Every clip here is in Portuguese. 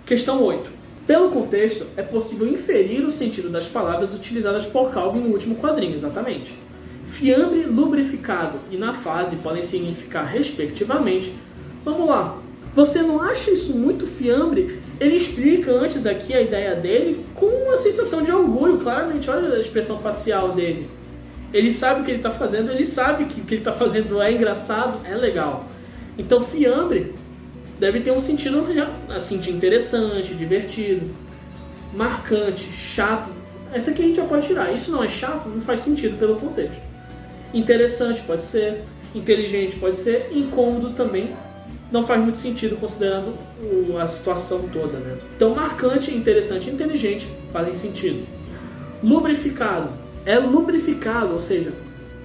Questão 8. Pelo contexto, é possível inferir o sentido das palavras utilizadas por Calvin no último quadrinho, exatamente. Fiambre, lubrificado e na fase podem significar respectivamente. Vamos lá. Você não acha isso muito fiambre? Ele explica antes aqui a ideia dele com uma sensação de orgulho, claramente. Olha a expressão facial dele. Ele sabe o que ele está fazendo, ele sabe que o que ele está fazendo é engraçado, é legal. Então, fiambre deve ter um sentido assim, de interessante, divertido, marcante, chato. Essa aqui a gente já pode tirar. Isso não é chato, não faz sentido pelo contexto. Interessante pode ser, inteligente pode ser, incômodo também não faz muito sentido considerando a situação toda, né? Então, marcante, interessante e inteligente fazem sentido. Lubrificado. É lubrificado, ou seja,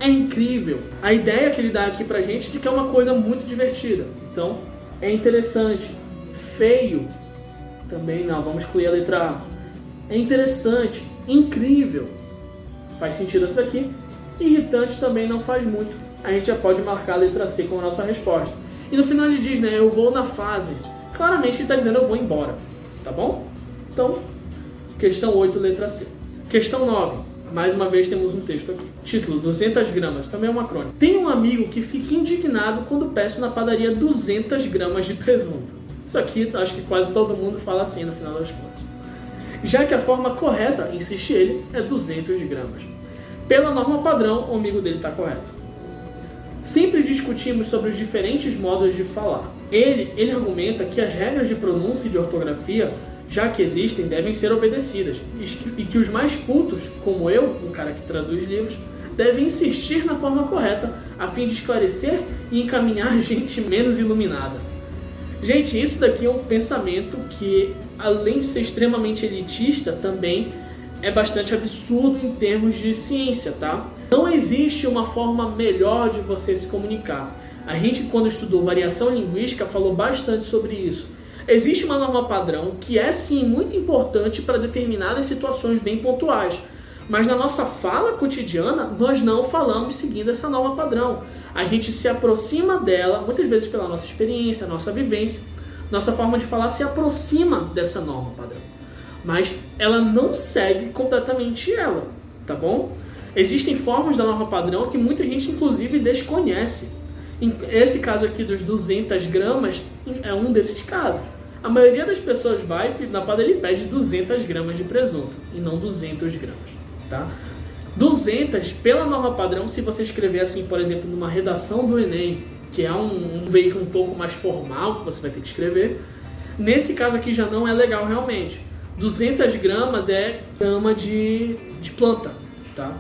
é incrível. A ideia que ele dá aqui pra gente é de que é uma coisa muito divertida. Então, é interessante. Feio. Também não, vamos excluir a letra A. É interessante, incrível. Faz sentido isso daqui. Irritante também não faz muito. A gente já pode marcar a letra C como a nossa resposta. E no final ele diz, né, eu vou na fase. Claramente ele está dizendo, eu vou embora. Tá bom? Então, questão 8, letra C. Questão 9. Mais uma vez temos um texto aqui. Título, 200 gramas. Também é uma crônica. Tem um amigo que fica indignado quando peço na padaria 200 gramas de presunto. Isso aqui, acho que quase todo mundo fala assim no final das contas. Já que a forma correta, insiste ele, é 200 gramas. Pela norma padrão, o amigo dele está correto. Sempre discutimos sobre os diferentes modos de falar. Ele argumenta que as regras de pronúncia e de ortografia, já que existem, devem ser obedecidas, e que os mais cultos, como eu, um cara que traduz livros, devem insistir na forma correta, a fim de esclarecer e encaminhar gente menos iluminada. Gente, isso daqui é um pensamento que, além de ser extremamente elitista, também é bastante absurdo em termos de ciência, tá? Não existe uma forma melhor de você se comunicar. A gente, quando estudou variação linguística, falou bastante sobre isso. Existe uma norma padrão que é, sim, muito importante para determinadas situações bem pontuais. Mas na nossa fala cotidiana, nós não falamos seguindo essa norma padrão. A gente se aproxima dela, muitas vezes pela nossa experiência, nossa vivência. Nossa forma de falar se aproxima dessa norma padrão. Mas ela não segue completamente ela, tá bom? Existem formas da norma padrão que muita gente, inclusive, desconhece. Esse caso aqui dos 200 gramas é um desses casos. A maioria das pessoas vai na padaria e pede 200 gramas de presunto e não 200 gramas, tá? 200, pela norma padrão, se você escrever assim, por exemplo, numa redação do Enem, que é um veículo um pouco mais formal que você vai ter que escrever, nesse caso aqui já não é legal realmente. 200 gramas é grama de planta, tá?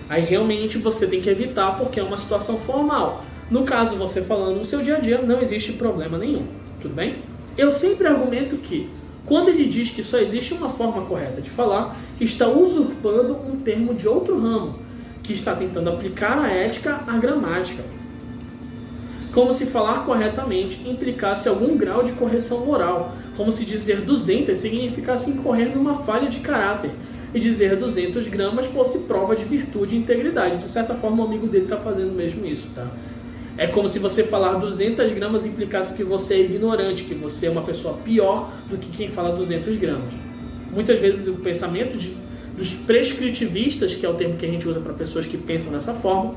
Aí realmente você tem que evitar porque é uma situação formal. No caso, você falando no seu dia a dia, não existe problema nenhum, tudo bem? Eu sempre argumento que, quando ele diz que só existe uma forma correta de falar, está usurpando um termo de outro ramo, que está tentando aplicar a ética à gramática. Como se falar corretamente implicasse algum grau de correção moral, como se dizer 200 significasse incorrer numa falha de caráter, e dizer 200 gramas fosse prova de virtude e integridade. De certa forma, o amigo dele está fazendo mesmo isso, tá? É como se você falar 200 gramas implicasse que você é ignorante, que você é uma pessoa pior do que quem fala 200 gramas. Muitas vezes o pensamento dos prescritivistas, que é o termo que a gente usa para pessoas que pensam dessa forma,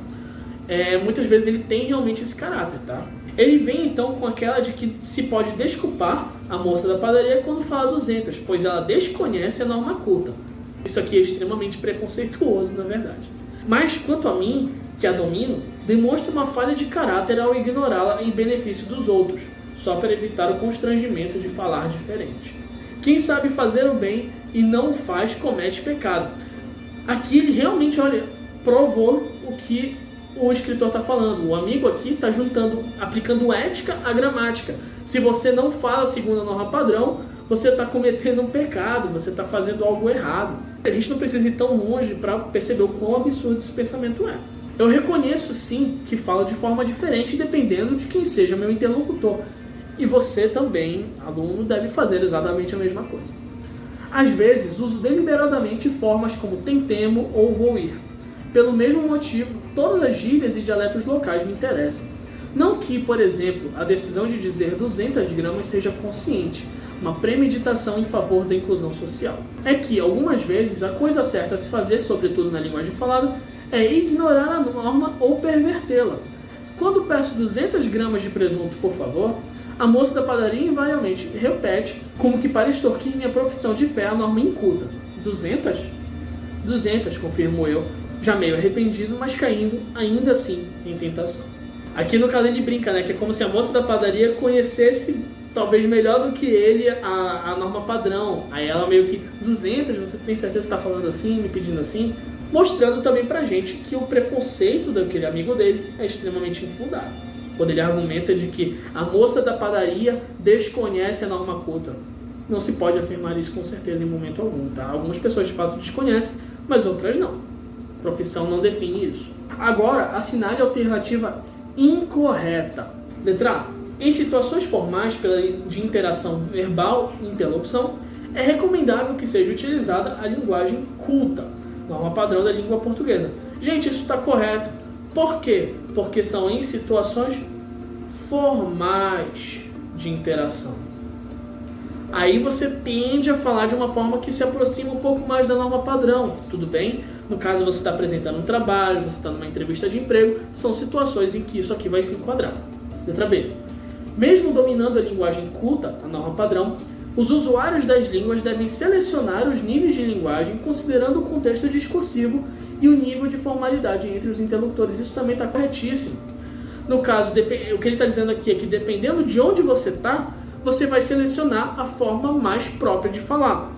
muitas vezes ele tem realmente esse caráter, tá? Ele vem então com aquela de que se pode desculpar a moça da padaria quando fala 200, pois ela desconhece a norma culta. Isso aqui é extremamente preconceituoso, na verdade. Mas, quanto a mim, que a domino, demonstra uma falha de caráter ao ignorá-la em benefício dos outros, só para evitar o constrangimento de falar diferente. Quem sabe fazer o bem e não o faz, comete pecado. Aqui ele realmente, provou o que o escritor está falando. O amigo aqui está aplicando ética à gramática. Se você não fala segundo a norma padrão, você está cometendo um pecado, você está fazendo algo errado. A gente não precisa ir tão longe para perceber o quão absurdo esse pensamento é. Eu reconheço sim que falo de forma diferente dependendo de quem seja meu interlocutor. E você também, aluno, deve fazer exatamente a mesma coisa. Às vezes, uso deliberadamente formas como temo ou vou ir. Pelo mesmo motivo, todas as gírias e dialetos locais me interessam. Não que, por exemplo, a decisão de dizer 200 gramas seja consciente, uma premeditação em favor da inclusão social. É que, algumas vezes, a coisa certa a se fazer, sobretudo na linguagem falada, é ignorar a norma ou pervertê-la. Quando peço 200 gramas de presunto, por favor, a moça da padaria invariavelmente repete, como que para extorquir minha profissão de fé a norma inculta. 200? 200, confirmo eu, já meio arrependido, mas caindo ainda assim em tentação. Aqui no caso ele brinca, né, que é como se a moça da padaria conhecesse talvez melhor do que ele a norma padrão. Aí ela meio que, 200, você tem certeza que está falando assim, me pedindo assim? Mostrando também pra gente que o preconceito daquele amigo dele é extremamente infundado. Quando ele argumenta de que a moça da padaria desconhece a norma culta. Não se pode afirmar isso com certeza em momento algum, tá? Algumas pessoas de fato desconhecem, mas outras não. A profissão não define isso. Agora, assinale a alternativa incorreta. Letra A. Em situações formais de interação verbal e interlocução, é recomendável que seja utilizada a linguagem culta, norma padrão da língua portuguesa. Gente, isso está correto. Por quê? Porque são em situações formais de interação. Aí você tende a falar de uma forma que se aproxima um pouco mais da norma padrão, tudo bem? No caso, você está apresentando um trabalho, você está numa entrevista de emprego, são situações em que isso aqui vai se enquadrar. Letra B. Mesmo dominando a linguagem culta, a norma padrão, os usuários das línguas devem selecionar os níveis de linguagem considerando o contexto discursivo e o nível de formalidade entre os interlocutores. Isso também está corretíssimo. No caso, o que ele está dizendo aqui é que dependendo de onde você está, você vai selecionar a forma mais própria de falar.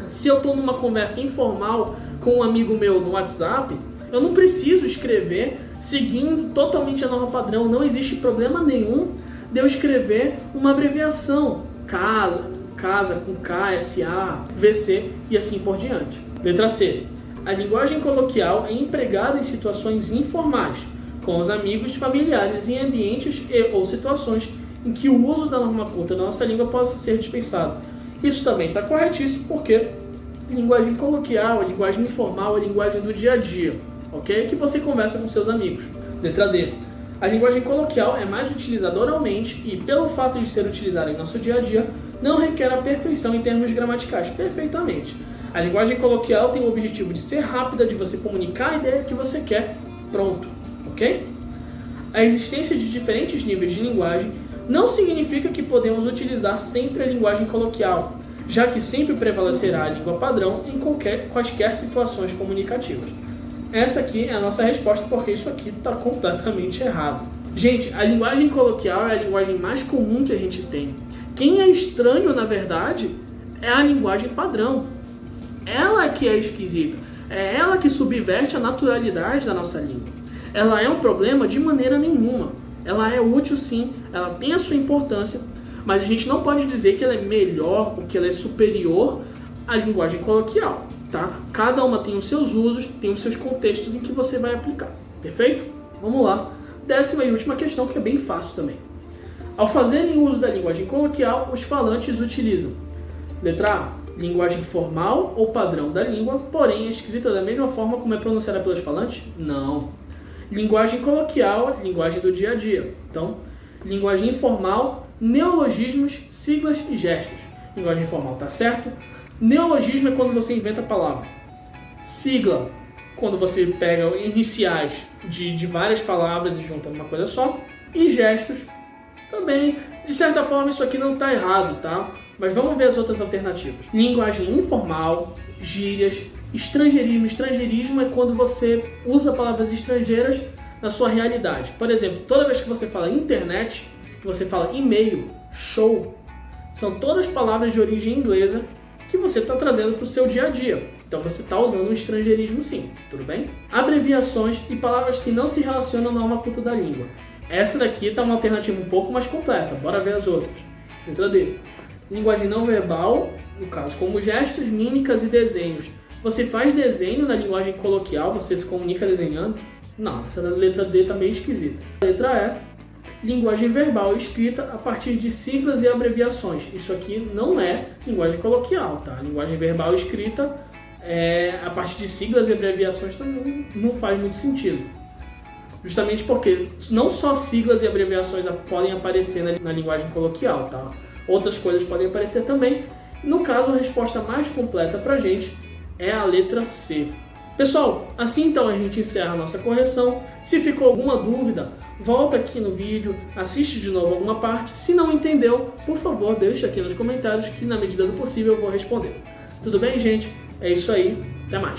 Se eu estou numa conversa informal com um amigo meu no WhatsApp, eu não preciso escrever seguindo totalmente a norma padrão. Não existe problema nenhum de eu escrever uma abreviação. Casa com K, SA, VC e assim por diante. Letra C. A linguagem coloquial é empregada em situações informais, com os amigos, familiares, em ambientes ou situações em que o uso da norma culta da nossa língua possa ser dispensado. Isso também está corretíssimo, porque linguagem coloquial, a linguagem informal, a linguagem do dia a dia, ok? Que você conversa com seus amigos. Letra D. A linguagem coloquial é mais utilizada oralmente e, pelo fato de ser utilizada em nosso dia a dia, não requer a perfeição em termos gramaticais. Perfeitamente. A linguagem coloquial tem o objetivo de ser rápida, de você comunicar a ideia que você quer. Pronto. Ok? A existência de diferentes níveis de linguagem não significa que podemos utilizar sempre a linguagem coloquial, já que sempre prevalecerá a língua padrão em quaisquer situações comunicativas. Essa aqui é a nossa resposta, porque isso aqui está completamente errado. Gente, a linguagem coloquial é a linguagem mais comum que a gente tem. Quem é estranho, na verdade, é a linguagem padrão. Ela que é esquisita. É ela que subverte a naturalidade da nossa língua. Ela é um problema de maneira nenhuma. Ela é útil sim, ela tem a sua importância, mas a gente não pode dizer que ela é melhor ou que ela é superior à linguagem coloquial, tá? Cada uma tem os seus usos, tem os seus contextos em que você vai aplicar, perfeito? Vamos lá. 10ª e última questão, que é bem fácil também. Ao fazerem uso da linguagem coloquial, os falantes utilizam letra A, linguagem formal ou padrão da língua, porém escrita da mesma forma como é pronunciada pelos falantes? Não. Linguagem coloquial, linguagem do dia a dia. Então, linguagem informal, neologismos, siglas e gestos. Linguagem informal, tá certo? Neologismo é quando você inventa a palavra. Sigla, quando você pega iniciais de várias palavras e junta numa coisa só. E gestos, também, de certa forma, isso aqui não está errado, tá? Mas vamos ver as outras alternativas. Linguagem informal, gírias, estrangeirismo. Estrangeirismo é quando você usa palavras estrangeiras na sua realidade. Por exemplo, toda vez que você fala internet, que você fala e-mail, show, são todas palavras de origem inglesa que você está trazendo para o seu dia a dia. Então você está usando um estrangeirismo sim, tudo bem? Abreviações e palavras que não se relacionam na norma culta da língua. Essa daqui está uma alternativa um pouco mais completa, bora ver as outras. Letra D. Linguagem não verbal, no caso, como gestos, mímicas e desenhos. Você faz desenho na linguagem coloquial, você se comunica desenhando? Não, essa letra D está meio esquisita. Letra E. Linguagem verbal e escrita a partir de siglas e abreviações. Isso aqui não é linguagem coloquial, tá? Linguagem verbal e escrita a partir de siglas e abreviações também não faz muito sentido. Justamente porque não só siglas e abreviações podem aparecer na linguagem coloquial, tá? outras coisas podem aparecer também. No caso, a resposta mais completa pra gente é a letra C. Pessoal, assim então a gente encerra a nossa correção. Se ficou alguma dúvida, volta aqui no vídeo, assiste de novo alguma parte. Se não entendeu, por favor, deixa aqui nos comentários que na medida do possível eu vou responder. Tudo bem, gente? É isso aí. Até mais.